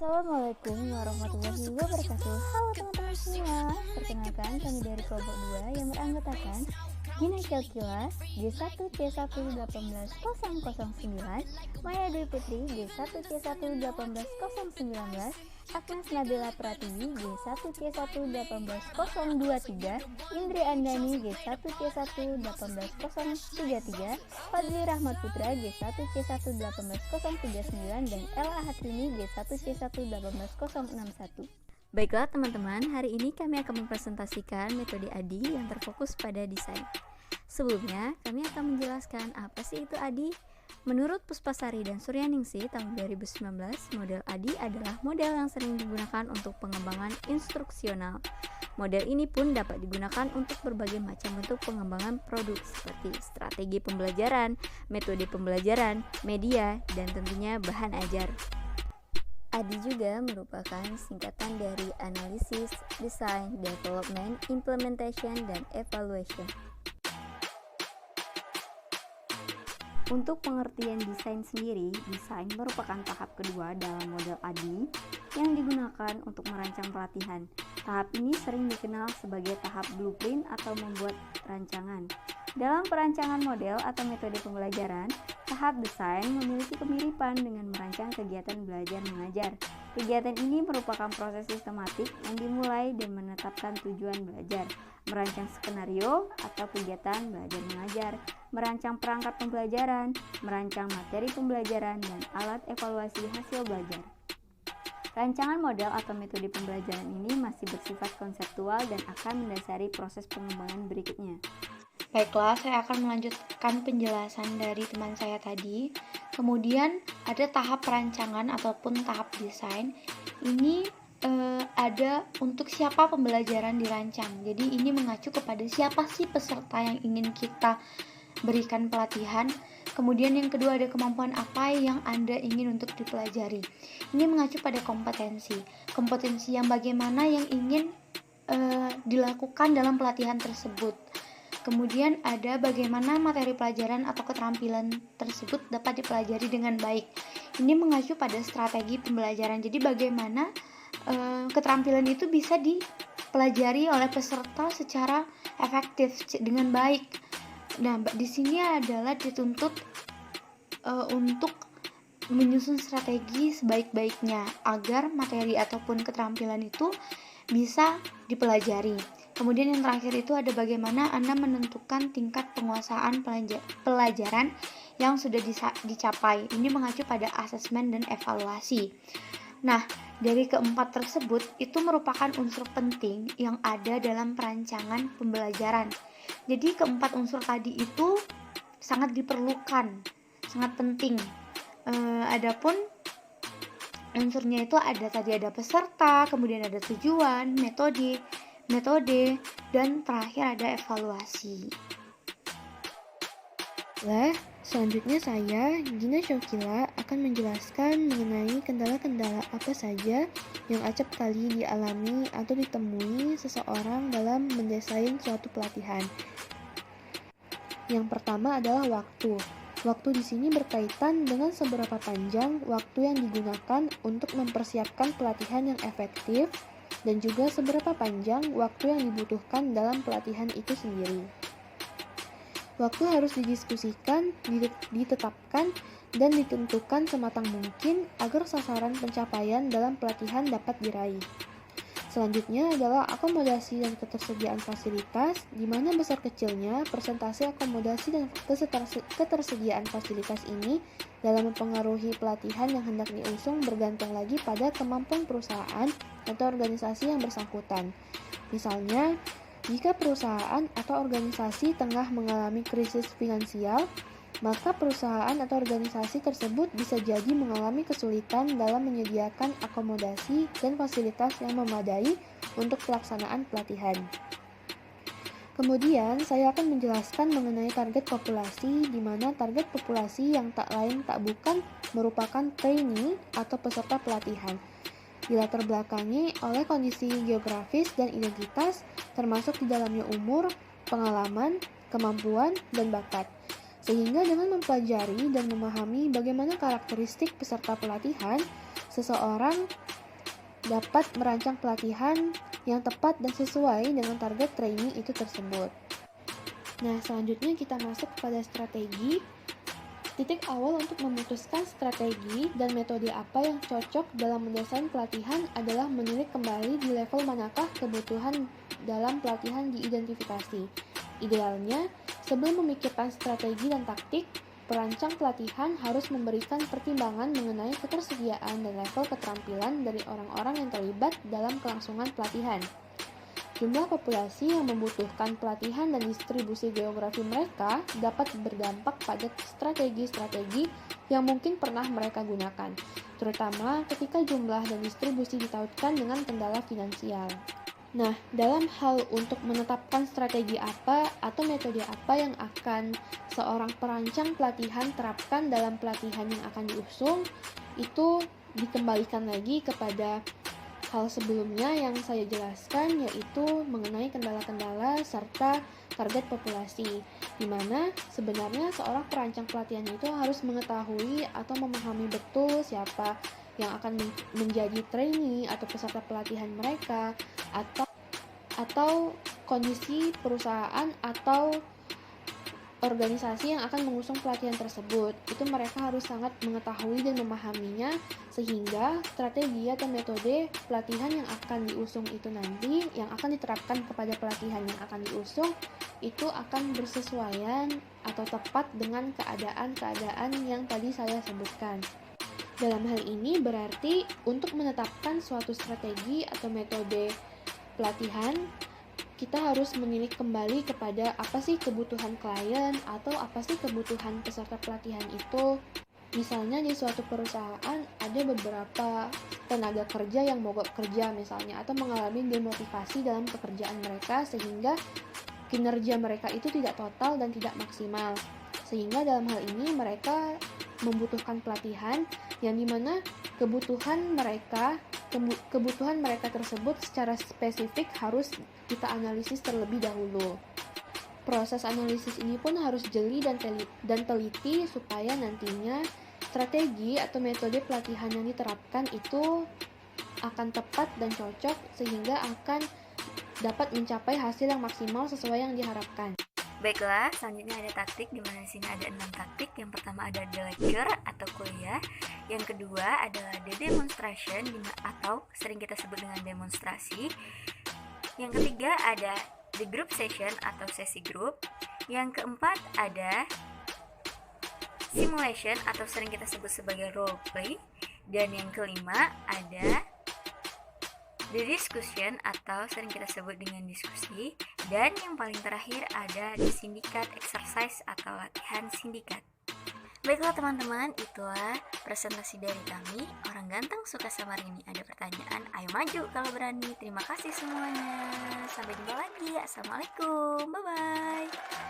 Assalamualaikum warahmatullahi wabarakatuh. Halo teman-teman semua. Perkenalkan, kami dari kelompok 2 yang beranggotakan Gina Syakila G1C1181009, Maya Dwi Putri G1C1181019, Agnes Nabila Pratiwi G1C1181023, Indri Andani G1C1181033, Fadli Rahmat Putra G1C1181039, dan Ella Hatrini G1C1181061. Baiklah teman-teman, hari ini kami akan mempresentasikan metode ADI yang terfokus pada desain. Sebelumnya, kami akan menjelaskan apa sih itu ADI. Menurut Puspasari dan Suryaningsih tahun 2019, model ADI adalah model yang sering digunakan untuk pengembangan instruksional. Model ini pun dapat digunakan untuk berbagai macam bentuk pengembangan produk seperti strategi pembelajaran, metode pembelajaran, media, dan tentunya bahan ajar. ADI juga merupakan singkatan dari Analysis, Design, Development, Implementation, dan Evaluation. Untuk pengertian desain sendiri, desain merupakan tahap kedua dalam model ADI yang digunakan untuk merancang pelatihan. Tahap ini sering dikenal sebagai tahap blueprint atau membuat rancangan. Dalam perancangan model atau metode pembelajaran, tahap desain memiliki kemiripan dengan merancang kegiatan belajar mengajar. Kegiatan ini merupakan proses sistematik yang dimulai dan menetapkan tujuan belajar, merancang skenario atau kegiatan belajar mengajar, merancang perangkat pembelajaran, merancang materi pembelajaran, dan alat evaluasi hasil belajar. Rancangan model atau metode pembelajaran ini masih bersifat konseptual dan akan mendasari proses pengembangan berikutnya. Baiklah, saya akan melanjutkan penjelasan dari teman saya tadi. Kemudian ada tahap perancangan ataupun tahap desain. Ini ada untuk siapa pembelajaran dirancang. Jadi ini mengacu kepada siapa sih peserta yang ingin kita berikan pelatihan. Kemudian yang kedua ada kemampuan apa yang Anda ingin untuk dipelajari. Ini mengacu pada kompetensi. Kompetensi yang bagaimana yang ingin dilakukan dalam pelatihan tersebut. Kemudian ada bagaimana materi pelajaran atau keterampilan tersebut dapat dipelajari dengan baik. Ini mengacu pada strategi pembelajaran. Jadi bagaimana keterampilan itu bisa dipelajari oleh peserta secara efektif dengan baik. Nah, di sini adalah dituntut untuk menyusun strategi sebaik-baiknya agar materi ataupun keterampilan itu bisa dipelajari. Kemudian yang terakhir itu ada bagaimana Anda menentukan tingkat penguasaan pelajaran yang sudah dicapai. Ini mengacu pada asesmen dan evaluasi. Nah, dari keempat tersebut itu merupakan unsur penting yang ada dalam perancangan pembelajaran. Jadi keempat unsur tadi itu sangat diperlukan, sangat penting. Adapun unsurnya itu ada peserta, kemudian ada tujuan, metode, dan terakhir ada evaluasi. Selanjutnya saya, Gina Syakila, akan menjelaskan mengenai kendala-kendala apa saja yang acap kali dialami atau ditemui seseorang dalam mendesain suatu pelatihan. Yang pertama adalah waktu. Waktu di sini berkaitan dengan seberapa panjang waktu yang digunakan untuk mempersiapkan pelatihan yang efektif dan juga seberapa panjang waktu yang dibutuhkan dalam pelatihan itu sendiri. Waktu harus didiskusikan, ditetapkan, dan ditentukan sematang mungkin agar sasaran pencapaian dalam pelatihan dapat diraih. Selanjutnya adalah akomodasi dan ketersediaan fasilitas, di mana besar kecilnya persentase akomodasi dan ketersediaan fasilitas ini dalam mempengaruhi pelatihan yang hendak diusung bergantung lagi pada kemampuan perusahaan atau organisasi yang bersangkutan. Misalnya, jika perusahaan atau organisasi tengah mengalami krisis finansial, maka perusahaan atau organisasi tersebut bisa jadi mengalami kesulitan dalam menyediakan akomodasi dan fasilitas yang memadai untuk pelaksanaan pelatihan. Kemudian, saya akan menjelaskan mengenai target populasi, di mana target populasi yang tak lain tak bukan merupakan trainee atau peserta pelatihan. Dilatar belakangi oleh kondisi geografis dan identitas, termasuk di dalamnya umur, pengalaman, kemampuan, dan bakat. Sehingga dengan mempelajari dan memahami bagaimana karakteristik peserta pelatihan, seseorang dapat merancang pelatihan yang tepat dan sesuai dengan target training itu tersebut. Nah, selanjutnya kita masuk pada strategi. Titik awal untuk memutuskan strategi dan metode apa yang cocok dalam mendesain pelatihan adalah menilik kembali di level manakah kebutuhan dalam pelatihan diidentifikasi. Idealnya, sebelum memikirkan strategi dan taktik, perancang pelatihan harus memberikan pertimbangan mengenai ketersediaan dan level keterampilan dari orang-orang yang terlibat dalam kelangsungan pelatihan. Jumlah populasi yang membutuhkan pelatihan dan distribusi geografi mereka dapat berdampak pada strategi-strategi yang mungkin pernah mereka gunakan, terutama ketika jumlah dan distribusi ditautkan dengan kendala finansial. Nah, dalam hal untuk menetapkan strategi apa atau metode apa yang akan seorang perancang pelatihan terapkan dalam pelatihan yang akan diusung, itu dikembalikan lagi kepada hal sebelumnya yang saya jelaskan, yaitu mengenai kendala-kendala serta target populasi, di mana sebenarnya seorang perancang pelatihan itu harus mengetahui atau memahami betul siapa yang akan menjadi trainee atau peserta pelatihan mereka, atau kondisi perusahaan atau organisasi yang akan mengusung pelatihan tersebut. Itu mereka harus sangat mengetahui dan memahaminya, sehingga strategi atau metode pelatihan yang akan diusung itu nanti, yang akan diterapkan kepada pelatihan yang akan diusung, itu akan bersesuaian atau tepat dengan keadaan-keadaan yang tadi saya sebutkan. Dalam hal ini berarti untuk menetapkan suatu strategi atau metode pelatihan, kita harus menilik kembali kepada apa sih kebutuhan klien atau apa sih kebutuhan peserta pelatihan itu. Misalnya di suatu perusahaan ada beberapa tenaga kerja yang mogok kerja misalnya, atau mengalami demotivasi dalam pekerjaan mereka sehingga kinerja mereka itu tidak total dan tidak maksimal. Sehingga dalam hal ini mereka membutuhkan pelatihan yang dimana kebutuhan mereka tersebut secara spesifik harus kita analisis terlebih dahulu. Proses analisis ini pun harus jeli dan teliti supaya nantinya strategi atau metode pelatihan yang diterapkan itu akan tepat dan cocok sehingga akan dapat mencapai hasil yang maksimal sesuai yang diharapkan. Baiklah, selanjutnya ada taktik, di mana di sini ada 6 taktik. Yang pertama ada the lecture atau kuliah. Yang kedua adalah the demonstration atau sering kita sebut dengan demonstrasi. Yang ketiga ada the group session atau sesi grup. Yang keempat ada simulation atau sering kita sebut sebagai role play. Dan yang kelima ada the discussion atau sering kita sebut dengan diskusi. Dan yang paling terakhir ada the syndicate exercise atau latihan sindikat. Baiklah teman-teman, itulah presentasi dari kami. Orang ganteng suka sama Rini. Ada pertanyaan? Ayo maju kalau berani. Terima kasih semuanya. Sampai jumpa lagi. Assalamualaikum. Bye-bye.